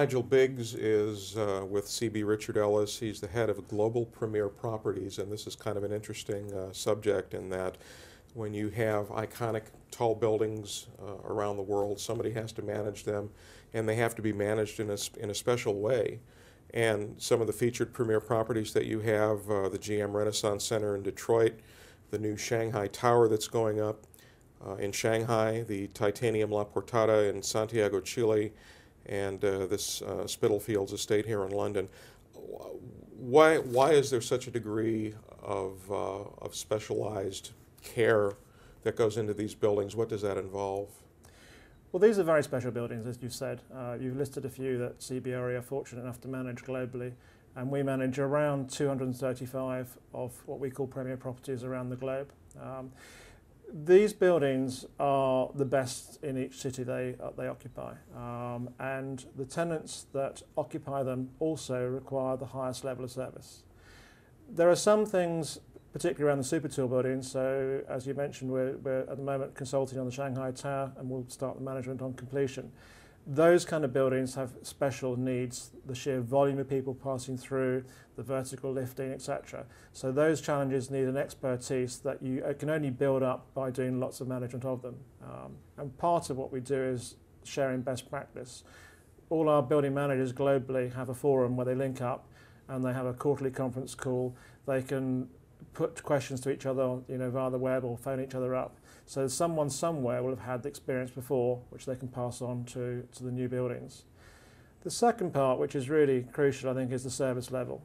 Nigel Biggs is with CB Richard Ellis. He's the head of Global Premier Properties, and this is kind of an interesting subject in that when you have iconic tall buildings around the world, somebody has to manage them, and they have to be managed in a special way. And some of the featured premier properties that you have, the GM Renaissance Center in Detroit, the new Shanghai Tower that's going up in Shanghai, the Titanium La Portada in Santiago, Chile, and this Spitalfields estate here in London. Why is there such a degree of specialized care that goes into these buildings? What does that involve? Well, these are very special buildings, as you said. You've listed a few that CBRE are fortunate enough to manage globally, and we manage around 235 of what we call premier properties around the globe. These buildings are the best in each city they occupy, and the tenants that occupy them also require the highest level of service. There are some things, particularly around the super tall buildings, so as you mentioned, we're at the moment consulting on the Shanghai Tower and we'll start the management on completion. Those kind of buildings have special needs, the sheer volume of people passing through, the vertical lifting, etc. So those challenges need an expertise that you can only build up by doing lots of management of them. And part of what we do is sharing best practice. All our building managers globally have a forum where they link up and they have a quarterly conference call. They can put questions to each other, via the web or phone each other up. So someone somewhere will have had the experience before, which they can pass on to the new buildings. The second part, which is really crucial, I think, is the service level.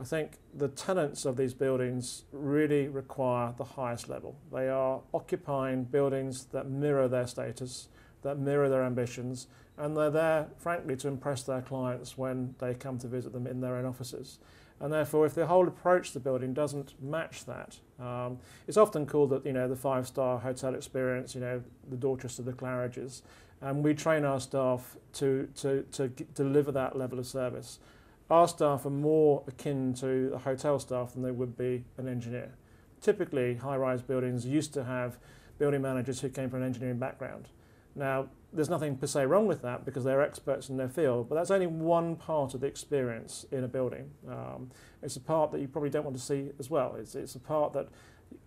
I think the tenants of these buildings really require the highest level. They are occupying buildings that mirror their status, that mirror their ambitions, and they're there, frankly, to impress their clients when they come to visit them in their own offices. And therefore, if the whole approach to the building doesn't match that, it's often called the five-star hotel experience, the Dorchester, the Claridges, and we train our staff to deliver that level of service. Our staff are more akin to a hotel staff than they would be an engineer. Typically, high-rise buildings used to have building managers who came from an engineering background. Now, there's nothing per se wrong with that because they're experts in their field, but that's only one part of the experience in a building. It's a part that you probably don't want to see as well. It's a part that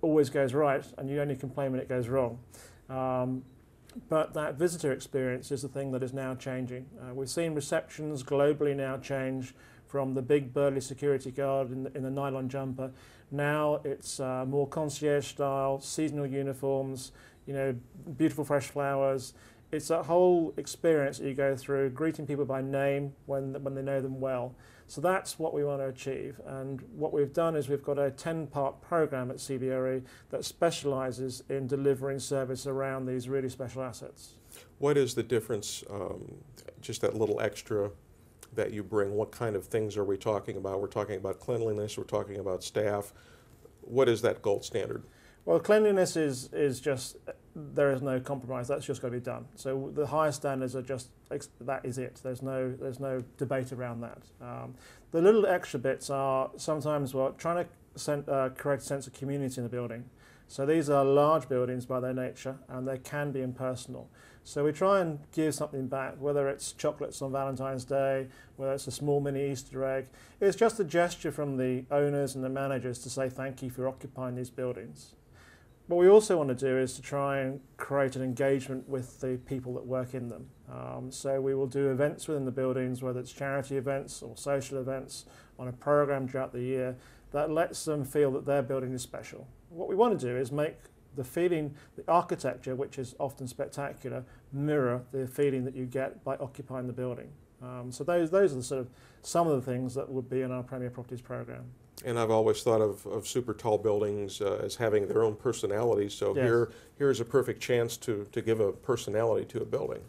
always goes right and you only complain when it goes wrong. But that visitor experience is the thing that is now changing. We've seen receptions globally now change from the big burly security guard in the nylon jumper. Now it's more concierge style, seasonal uniforms, beautiful fresh flowers. It's that whole experience that you go through, greeting people by name when they know them well. So that's what we want to achieve. And what we've done is we've got a 10-part program at CBRE that specialises in delivering service around these really special assets. What is the difference, just that little extra that you bring? What kind of things are we talking about? We're talking about cleanliness, we're talking about staff. What is that gold standard? Well, cleanliness is just, there is no compromise. That's just got to be done. So the highest standards are just, that is it. There's no debate around that. The little extra bits are sometimes trying to create a sense of community in the building. So these are large buildings by their nature, and they can be impersonal. So we try and give something back, whether it's chocolates on Valentine's Day, whether it's a small mini Easter egg. It's just a gesture from the owners and the managers to say thank you for occupying these buildings. What we also want to do is to try and create an engagement with the people that work in them. So we will do events within the buildings, whether it's charity events or social events, on a program throughout the year that lets them feel that their building is special. What we want to do is make the feeling, the architecture, which is often spectacular, mirror the feeling that you get by occupying the building. So those are the sort of some of the things that would be in our Premier Properties program. And I've always thought of super tall buildings as having their own personality, so yes. Here's a perfect chance to give a personality to a building.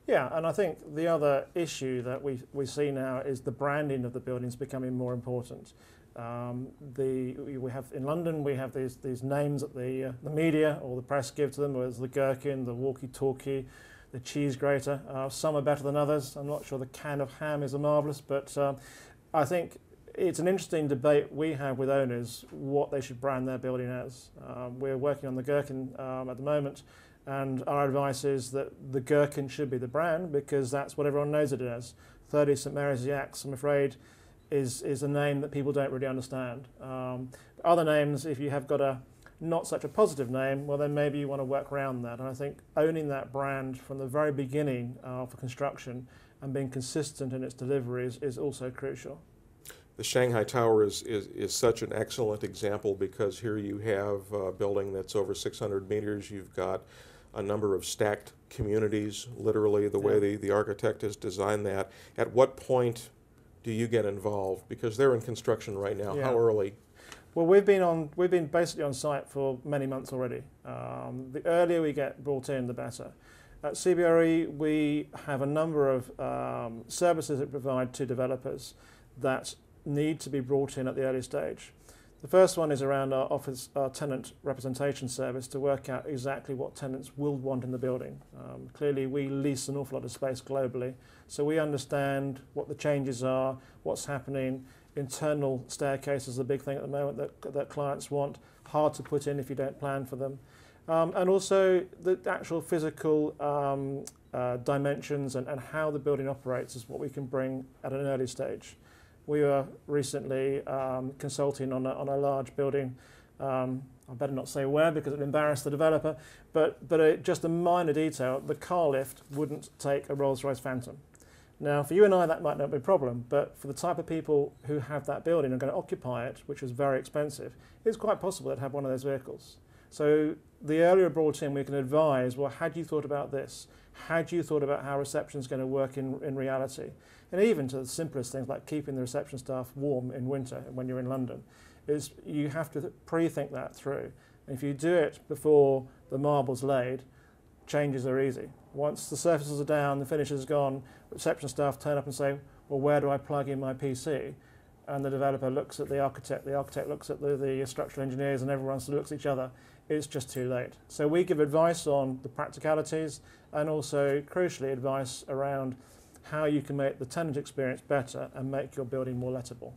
Yeah, and I think the other issue that we see now is the branding of the buildings becoming more important. We have in London, we have these names that the media or the press give to them, whether it's the gherkin, the walkie-talkie, the cheese grater. Some are better than others. I'm not sure the can of ham is a marvellous, but I think it's an interesting debate we have with owners what they should brand their building as. We're working on the gherkin at the moment, and our advice is that the gherkin should be the brand because that's what everyone knows it as. 30 St Mary's the Axe, I'm afraid, is a name that people don't really understand. Other names, if you have got a not such a positive name, well then maybe you want to work around that. And I think owning that brand from the very beginning for construction and being consistent in its deliveries is also crucial. The Shanghai Tower is such an excellent example because here you have a building that's over 600 meters. You've got a number of stacked communities, literally the way the architect has designed that. At what point do you get involved? Because they're in construction right now. How early? Well, we've been basically on site for many months already. The earlier we get brought in, the better. At CBRE, we have a number of services that we provide to developers that need to be brought in at the early stage. The first one is around our tenant representation service to work out exactly what tenants will want in the building. Clearly, we lease an awful lot of space globally, so we understand what the changes are, what's happening. Internal staircases is a big thing at the moment that clients want, hard to put in if you don't plan for them. And also the actual physical dimensions and how the building operates is what we can bring at an early stage. We were recently consulting on a large building. I better not say where because it would embarrass the developer, but just a minor detail, the car lift wouldn't take a Rolls-Royce Phantom. Now, for you and I, that might not be a problem, but for the type of people who have that building and are going to occupy it, which is very expensive, it's quite possible they'd have one of those vehicles. So the earlier brought in, we can advise, well, had you thought about this? Had you thought about how reception is going to work in reality? And even to the simplest things like keeping the reception staff warm in winter when you're in London, is you have to pre-think that through. And if you do it before the marble's laid, changes are easy. Once the surfaces are down, the finish is gone, reception staff turn up and say, well, where do I plug in my PC? And the developer looks at the architect looks at the structural engineers, and everyone looks at each other. It's just too late. So we give advice on the practicalities and also, crucially, advice around how you can make the tenant experience better and make your building more lettable.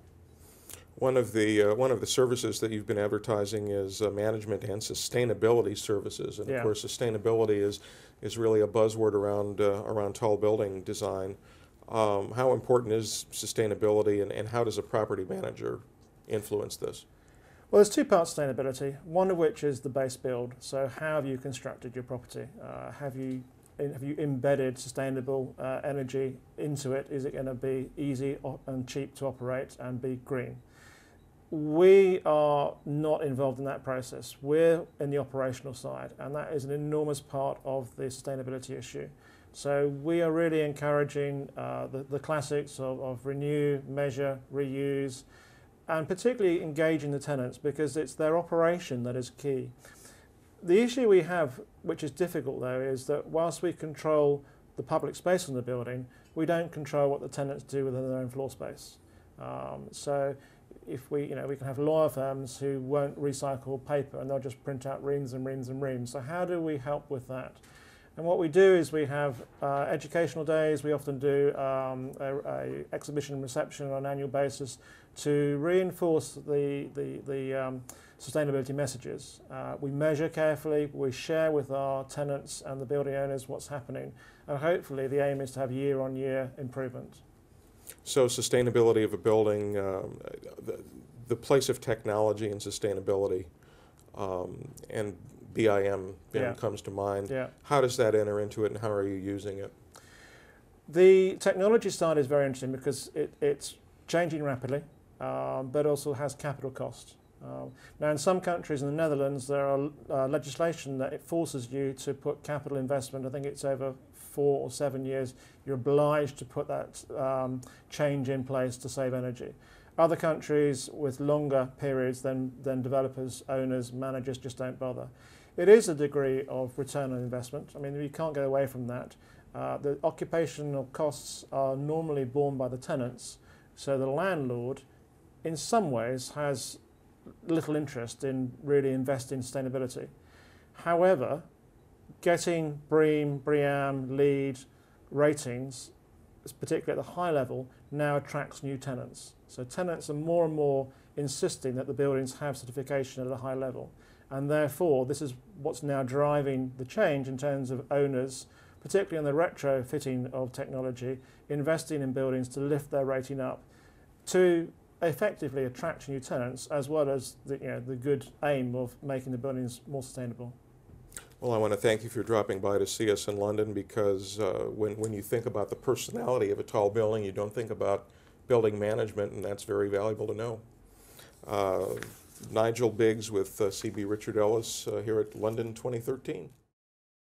One of the services that you've been advertising is management and sustainability services, and of course, sustainability is really a buzzword around tall building design. How important is sustainability, and how does a property manager influence this? Well, there's two parts to sustainability, one of which is the base build. So how have you constructed your property? Have you embedded sustainable energy into it? Is it going to be easy and cheap to operate and be green? We are not involved in that process. We're in the operational side, and that is an enormous part of the sustainability issue. So we are really encouraging the classics of renew, measure, reuse, and particularly engaging the tenants because it's their operation that is key. The issue we have, which is difficult though, is that whilst we control the public space in the building, we don't control what the tenants do within their own floor space. So if we can have law firms who won't recycle paper and they'll just print out reams and reams and reams. So how do we help with that? And what we do is we have educational days. We often do a exhibition and reception on an annual basis to reinforce the sustainability messages. We measure carefully. We share with our tenants and the building owners what's happening. And hopefully the aim is to have year-on-year improvement. So sustainability of a building, the place of technology and sustainability, and BIM comes to mind. How does that enter into it, and how are you using it? The technology side is very interesting because it's changing rapidly, but also has capital cost. Now, in some countries, in the Netherlands, there are legislation that it forces you to put capital investment. I think it's over 4 or 7 years. You're obliged to put that change in place to save energy. Other countries with longer periods than developers, owners, managers just don't bother. It is a degree of return on investment. I mean, you can't go away from that. The occupational costs are normally borne by the tenants, so the landlord, in some ways, has little interest in really investing in sustainability. However, getting BREEAM, LEED ratings, particularly at the high level, now attracts new tenants. So tenants are more and more insisting that the buildings have certification at a high level. And therefore, this is what's now driving the change in terms of owners, particularly on the retrofitting of technology, investing in buildings to lift their rating up to effectively attract new tenants, as well as the good aim of making the buildings more sustainable. Well, I want to thank you for dropping by to see us in London, because when you think about the personality of a tall building, you don't think about building management, and that's very valuable to know. Nigel Biggs with C.B. Richard Ellis here at London 2013.